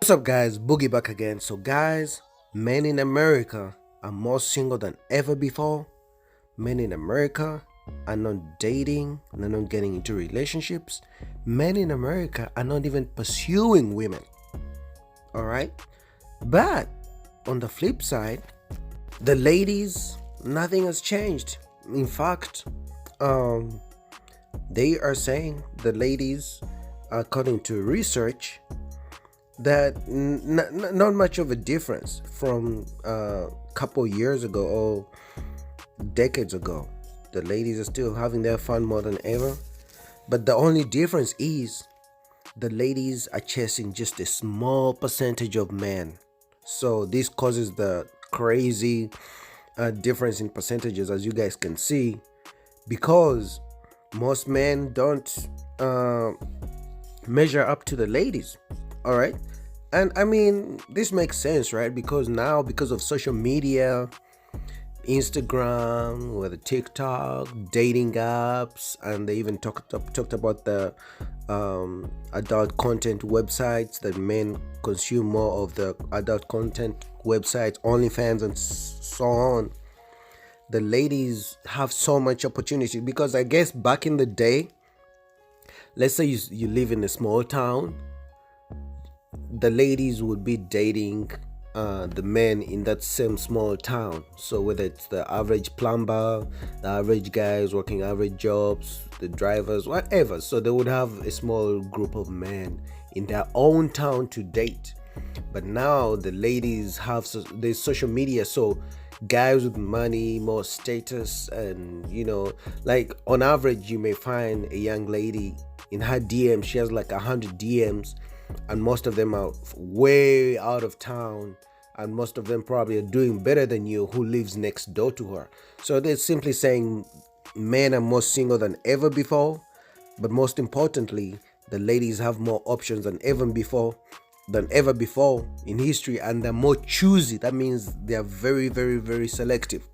What's up, guys? Boogie back again. So, guys, men in America are more single than ever before. Men in America are not dating, they're not getting into relationships. Men in America are not even pursuing women. All right, but on the flip side, the ladies, nothing has changed. In fact, they are saying the ladies, according to research, that not much of a difference from a couple years ago or decades ago. The ladies are still having their fun more than ever, but the only difference is the ladies are chasing just a small percentage of men. So this causes the crazy difference in percentages, as you guys can see, because most men don't measure up to the ladies. All right, and I mean, this makes sense, right? Because now, because of social media, Instagram, whether TikTok, dating apps, and they even talked about the adult content websites that men consume more of the adult content websites, OnlyFans, and so on. The ladies have so much opportunity because I guess back in the day, let's say you live in a small town, the ladies would be dating the men in that same small town. So whether it's the average plumber, the average guys working average jobs, the drivers, whatever, so they would have a small group of men in their own town to date. But now the ladies have there's social media, so guys with money, more status, and like on average you may find a young lady in her DM, she has like 100 DMs, and most of them are way out of town, and most of them probably are doing better than you who lives next door to her. So they're simply saying men are more single than ever before, but most importantly, the ladies have more options than ever before in history, and they're more choosy. That means they're very, very, very selective.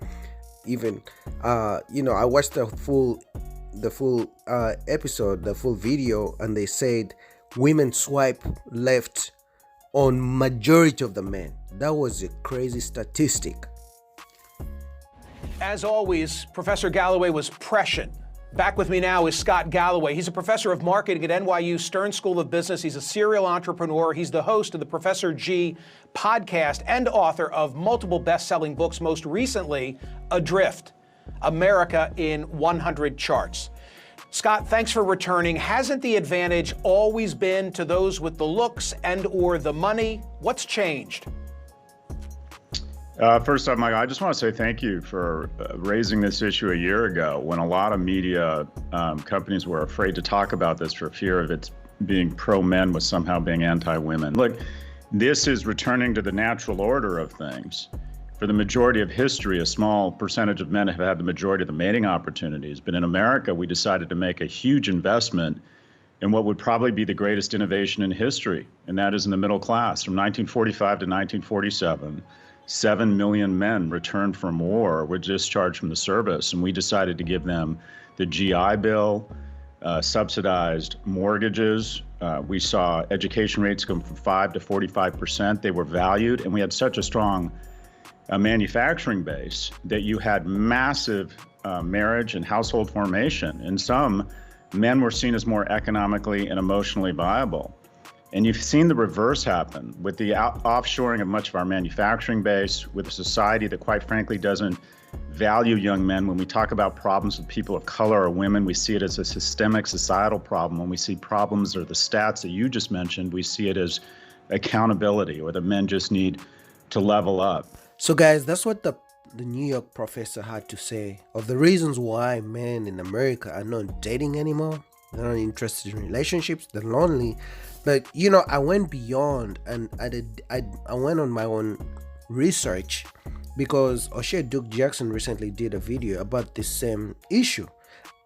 Even I watched the full episode, the full video, and they said women swipe left on majority of the men. That was a crazy statistic. As always, Professor Galloway was prescient. Back with me now is Scott Galloway. He's a professor of marketing at NYU Stern School of Business. He's a serial entrepreneur. He's the host of the Professor G podcast and author of multiple best-selling books, most recently, Adrift, America in 100 Charts. Scott, thanks for returning. Hasn't the advantage always been to those with the looks and or the money? What's changed? First off, Mike, I just want to say thank you for raising this issue a year ago when a lot of media companies were afraid to talk about this for fear of it being pro-men was somehow being anti-women. Look, this is returning to the natural order of things. For the majority of history, a small percentage of men have had the majority of the mating opportunities. But in America, we decided to make a huge investment in what would probably be the greatest innovation in history, and that is in the middle class. From 1945 to 1947, 7 million men returned from war, were discharged from the service, and we decided to give them the GI Bill, subsidized mortgages. We saw education rates go from 5 to 45%. They were valued, and we had such a strong manufacturing base that you had massive marriage and household formation. And some men were seen as more economically and emotionally viable. And you've seen the reverse happen with the offshoring of much of our manufacturing base, with a society that quite frankly doesn't value young men. When we talk about problems with people of color or women, we see it as a systemic societal problem. When we see problems or the stats that you just mentioned, we see it as accountability, or that men just need to level up. So guys, that's what the New York professor had to say of the reasons why men in America are not dating anymore. They're not interested in relationships. They're lonely. But I went beyond, and I went on my own research, because O'Shea Duke Jackson recently did a video about this same issue.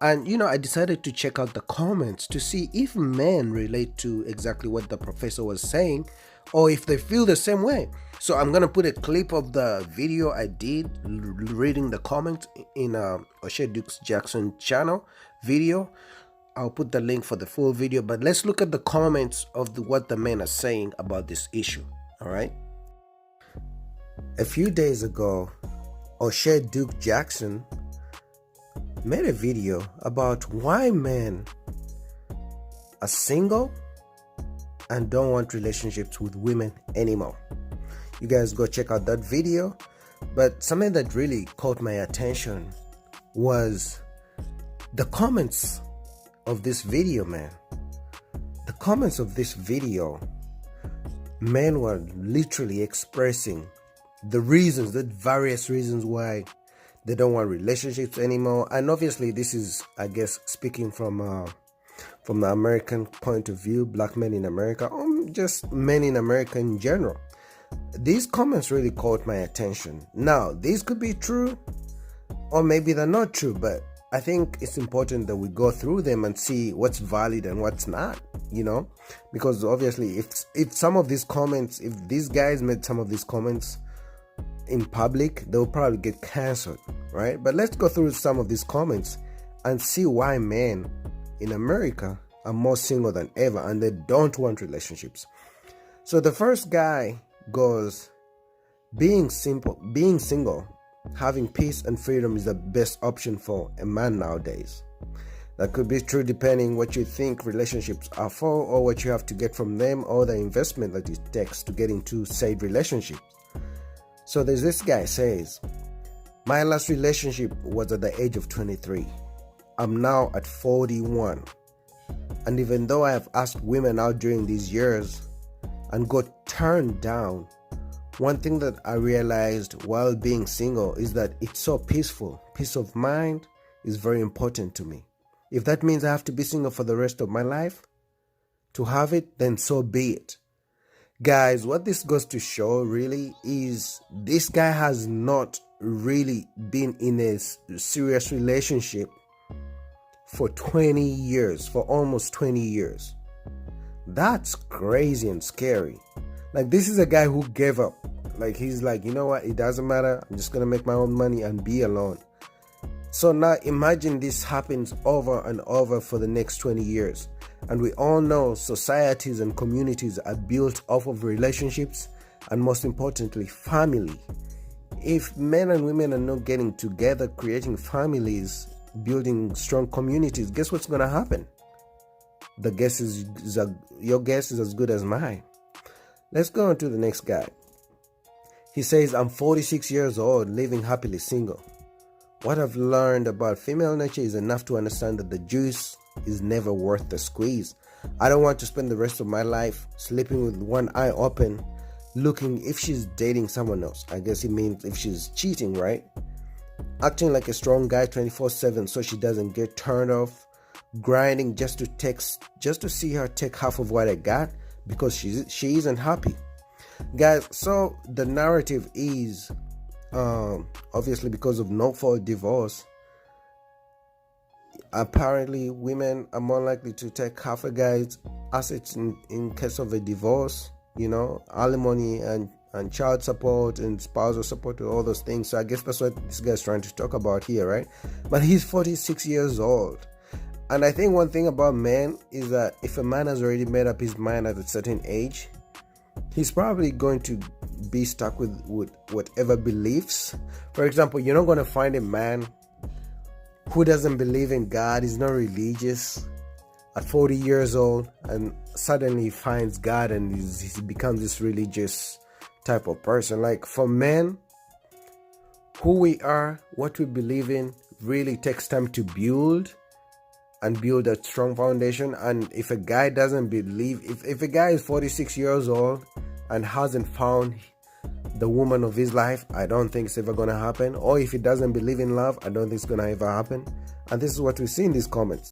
And I decided to check out the comments to see if men relate to exactly what the professor was saying, or if they feel the same way. So I'm gonna put a clip of the video I did reading the comments in O'Shea Duke Jackson channel video. I'll put the link for the full video, but let's look at the comments of what the men are saying about this issue. All right. A few days ago, O'Shea Duke Jackson made a video about why men are single and don't want relationships with women anymore. You guys go check out that video. But something that really caught my attention was the comments of this video, man. The comments of this video, men were literally expressing the reasons, the various reasons why they don't want relationships anymore. And obviously this is, I guess, speaking from the American point of view, black men in America, or just men in America in general. These comments really caught my attention. Now, these could be true, or maybe they're not true, but I think it's important that we go through them and see what's valid and what's not, because obviously if some of these comments, if these guys made some of these comments in public, they'll probably get canceled, right? But let's go through some of these comments and see why men in America are more single than ever and they don't want relationships. So the first guy goes, being single, having peace and freedom is the best option for a man nowadays. That could be true depending what you think relationships are for, or what you have to get from them, or the investment that it takes to get into said relationships. So there's this guy says, my last relationship was at the age of 23. I'm now at 41. And even though I have asked women out during these years and got turned down, one thing that I realized while being single is that it's so peaceful. Peace of mind is very important to me. If that means I have to be single for the rest of my life to have it, then so be it. Guys, what this goes to show really is this guy has not really been in a serious relationship for 20 years, for almost 20 years. That's crazy and scary. Like, this is a guy who gave up. Like, he's like, you know what, it doesn't matter, I'm just gonna make my own money and be alone. So now imagine this happens over and over for the next 20 years. And we all know societies and communities are built off of relationships, and most importantly, family. If men and women are not getting together, creating families, building strong communities, guess what's gonna happen? Your guess is as good as mine. Let's go on to the next guy. He says, I'm 46 years old, living happily single. What I've learned about female nature is enough to understand that the juice is never worth the squeeze. I don't want to spend the rest of my life sleeping with one eye open, looking if she's dating someone else. I guess he means if she's cheating, right? Acting like a strong guy 24/7 so she doesn't get turned off. Grinding just to see her take half of what I got because she isn't happy. Guys, so the narrative is obviously because of no-fault divorce, apparently women are more likely to take half a guy's assets in case of a divorce, alimony and child support and spousal support and all those things. So I guess that's what this guy's trying to talk about here, right? But he's 46 years old. And I think one thing about men is that if a man has already made up his mind at a certain age, he's probably going to be stuck with whatever beliefs. For example, you're not going to find a man who doesn't believe in God, is not religious, at 40 years old, and suddenly finds God and he becomes this religious type of person. Like, for men, who we are, what we believe in, really takes time to build a strong foundation. And if a guy doesn't believe, if a guy is 46 years old and hasn't found the woman of his life, I don't think it's ever gonna happen. Or if he doesn't believe in love, I don't think it's gonna ever happen. And this is what we see in these comments.